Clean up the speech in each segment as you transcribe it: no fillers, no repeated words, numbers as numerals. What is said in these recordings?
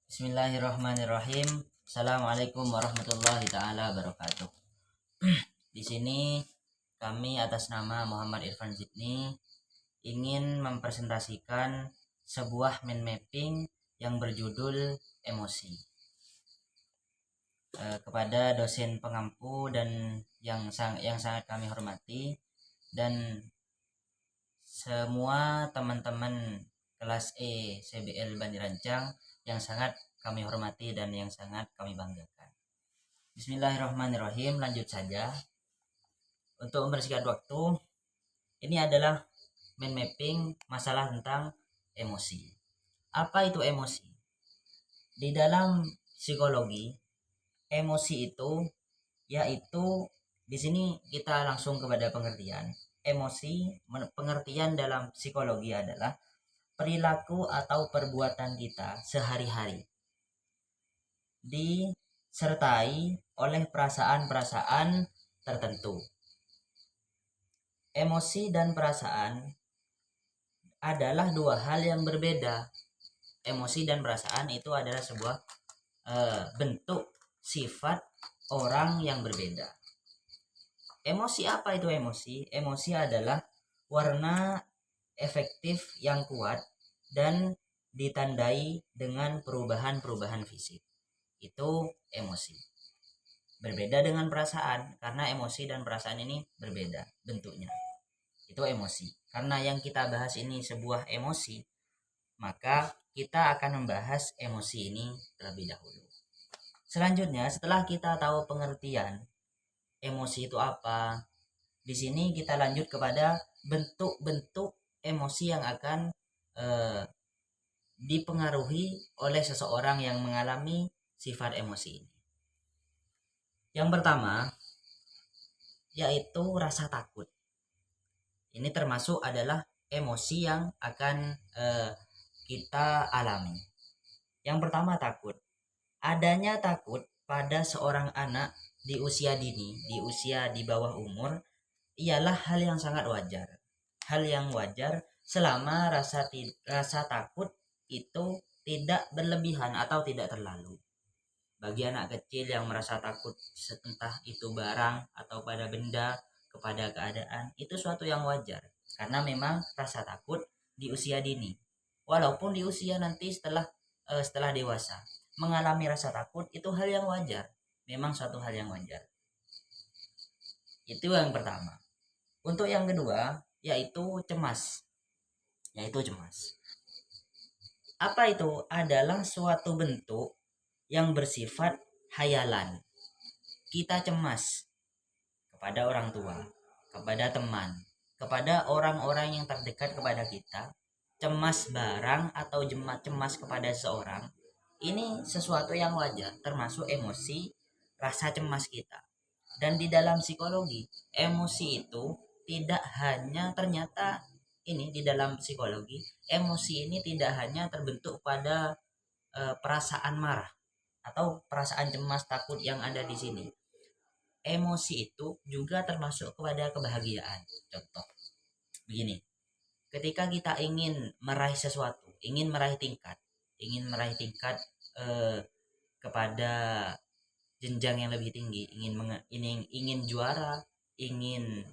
Bismillahirrahmanirrahim. Assalamualaikum warahmatullahi taala wabarakatuh. Di sini kami atas nama Muhammad Irfan Zidni ingin mempresentasikan sebuah mind mapping yang berjudul emosi kepada dosen pengampu dan yang sangat kami hormati dan semua teman-teman kelas E CBL Bani Rancang yang sangat kami hormati dan yang sangat kami banggakan. Bismillahirrahmanirrahim, lanjut saja. Untuk membersihkan waktu, ini adalah mind mapping masalah tentang emosi. Apa itu emosi? Di dalam psikologi, emosi itu yaitu di sini kita langsung kepada pengertian. Emosi, pengertian dalam psikologi adalah perilaku atau perbuatan kita sehari-hari disertai oleh perasaan-perasaan tertentu. Emosi dan perasaan adalah dua hal yang berbeda. Emosi dan perasaan itu adalah sebuah bentuk sifat orang yang berbeda. Emosi apa itu emosi? Emosi adalah warna efektif yang kuat dan ditandai dengan perubahan-perubahan fisik. Itu emosi. Berbeda dengan perasaan, karena emosi dan perasaan ini berbeda bentuknya. Itu emosi. Karena yang kita bahas ini sebuah emosi, maka kita akan membahas emosi ini terlebih dahulu. Selanjutnya, setelah kita tahu pengertian emosi itu apa, di sini kita lanjut kepada bentuk-bentuk emosi yang akan dipengaruhi oleh seseorang yang mengalami sifat emosi ini. Yang pertama yaitu rasa takut. Ini termasuk adalah emosi yang akan kita alami. Yang pertama takut. Adanya takut pada seorang anak di usia dini, di usia di bawah umur, ialah hal yang sangat wajar. Hal yang wajar selama rasa takut itu tidak berlebihan atau tidak terlalu. Bagi anak kecil yang merasa takut entah itu barang atau pada benda, kepada keadaan, itu suatu yang wajar. Karena memang rasa takut di usia dini. Walaupun di usia nanti setelah dewasa, mengalami rasa takut itu hal yang wajar. Memang suatu hal yang wajar. Itu yang pertama. Untuk yang kedua, yaitu cemas. Apa itu? Adalah suatu bentuk yang bersifat hayalan. Kita cemas kepada orang tua, kepada teman, kepada orang-orang yang terdekat kepada kita. Cemas barang atau cemas kepada seorang, ini sesuatu yang wajar, termasuk emosi rasa cemas kita. Dan di dalam psikologi, emosi itu tidak hanya ternyata ini di dalam psikologi, emosi ini tidak hanya terbentuk pada perasaan marah atau perasaan cemas takut yang ada di sini. Emosi itu juga termasuk kepada kebahagiaan. Contoh begini, ketika kita ingin meraih sesuatu, ingin meraih tingkat kepada jenjang yang lebih tinggi, ingin juara, ingin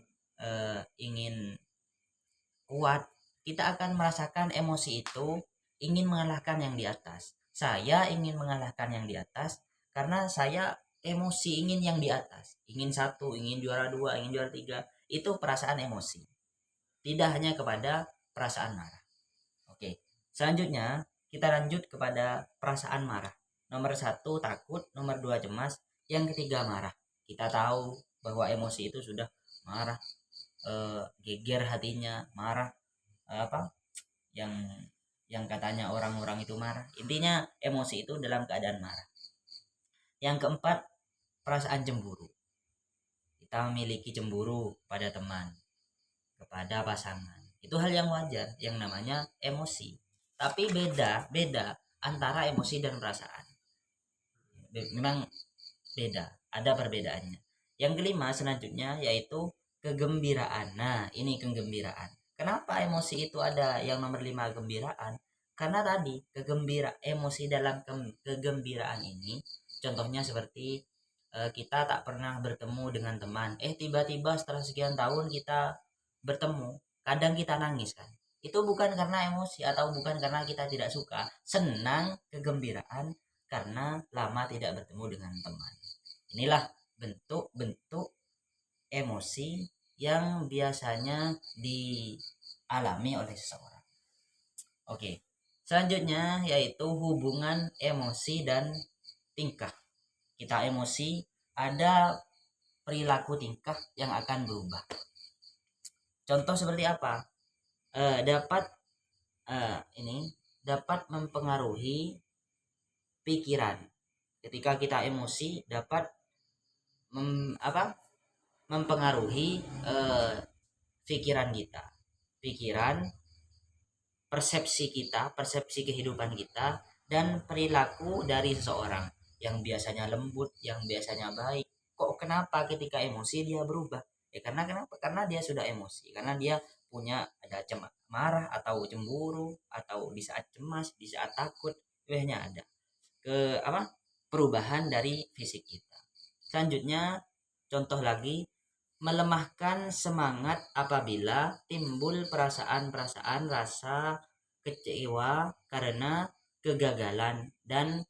kuat, kita akan merasakan emosi itu ingin mengalahkan yang di atas. Saya ingin mengalahkan yang di atas karena saya emosi ingin yang di atas, ingin satu, ingin juara dua, ingin juara tiga. Itu perasaan emosi, tidak hanya kepada perasaan marah. Oke, selanjutnya kita lanjut kepada perasaan marah. Nomor 1 takut, nomor 2 cemas, yang ketiga marah. Kita tahu bahwa emosi itu sudah marah, geger hatinya, marah, yang katanya orang-orang itu marah. Intinya emosi itu dalam keadaan marah. Yang keempat, perasaan cemburu. Kita memiliki cemburu pada teman, kepada pasangan. Itu hal yang wajar, yang namanya emosi. Tapi beda antara emosi dan perasaan. Memang beda, ada perbedaannya. Yang kelima selanjutnya yaitu kegembiraan. Nah, ini kegembiraan. Kenapa emosi itu ada yang nomor 5 gembiraan? Karena tadi emosi dalam kegembiraan ini, contohnya seperti kita tak pernah bertemu dengan teman, tiba-tiba setelah sekian tahun kita bertemu, kadang kita nangis kan. Itu bukan karena emosi atau bukan karena kita tidak suka, senang, kegembiraan karena lama tidak bertemu dengan teman. Inilah bentuk-bentuk emosi yang biasanya dialami oleh seseorang. Oke, selanjutnya yaitu hubungan emosi dan tingkah. Kita emosi, ada perilaku tingkah yang akan berubah. Contoh seperti apa? Dapat mempengaruhi pikiran. Ketika kita emosi dapat mempengaruhi pikiran kita, persepsi kita, persepsi kehidupan kita, dan perilaku dari seseorang yang biasanya lembut, yang biasanya baik. Kok kenapa ketika emosi dia berubah? Karena kenapa? Karena dia sudah emosi, karena dia punya ada marah atau cemburu atau di saat cemas, di saat takut, biasanya ada perubahan dari fisik kita. Selanjutnya, contoh lagi, melemahkan semangat apabila timbul perasaan-perasaan rasa kecewa karena kegagalan dan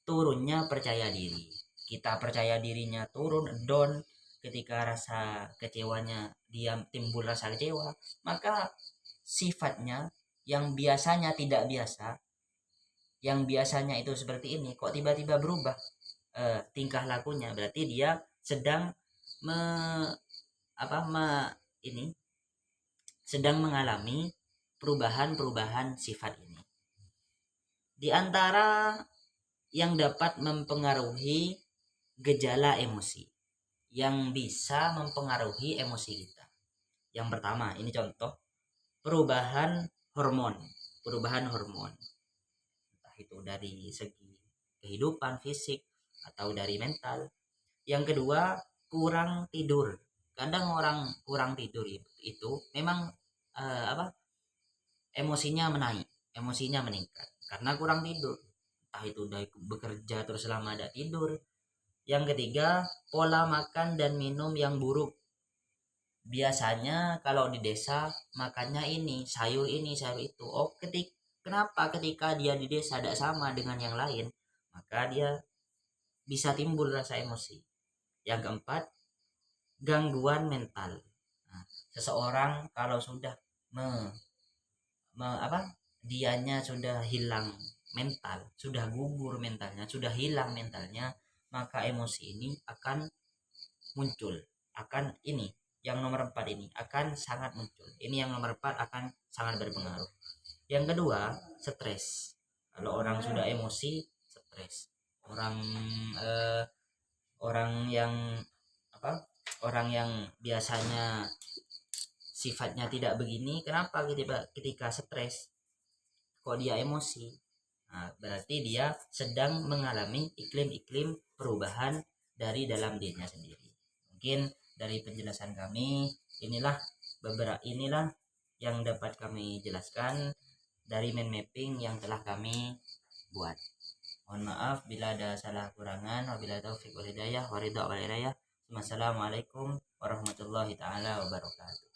turunnya percaya diri. Kita percaya dirinya turun, down, ketika rasa kecewanya timbul rasa kecewa, maka sifatnya yang biasanya tidak biasa, yang biasanya itu seperti ini, kok tiba-tiba berubah tingkah lakunya, berarti dia sedang sedang mengalami perubahan-perubahan sifat ini. Di antara yang dapat mempengaruhi gejala emosi, yang bisa mempengaruhi emosi kita. Yang pertama, ini contoh, perubahan hormon. Entah itu dari segi kehidupan fisik atau dari mental. Yang kedua, kurang tidur. Kadang orang kurang tidur itu memang emosinya meningkat karena kurang tidur. Entah itu udah bekerja terus lama ada tidur. Yang ketiga, pola makan dan minum yang buruk. Biasanya kalau di desa makannya ini, sayur itu. Kenapa ketika dia di desa tidak sama dengan yang lain? Maka dia bisa timbul rasa emosi. Yang keempat, gangguan mental. Nah, seseorang kalau sudah dianya sudah hilang mental, sudah gugur mentalnya, sudah hilang mentalnya, maka emosi ini akan muncul. Yang nomor 4 ini akan sangat muncul. Ini yang nomor 4 akan sangat berpengaruh. Yang kedua, stres. Kalau orang sudah emosi, stres. Orang yang biasanya sifatnya tidak begini, kenapa ketika stres kok dia emosi? Nah, berarti dia sedang mengalami iklim-iklim perubahan dari dalam dirinya sendiri. Mungkin dari penjelasan kami, inilah yang dapat kami jelaskan dari mind mapping yang telah kami buat. Mohon maaf bila ada salah kurangan. Wabillahi taufiq wal hidayah. Wassalamualaikum warahmatullahi taala wabarakatuh.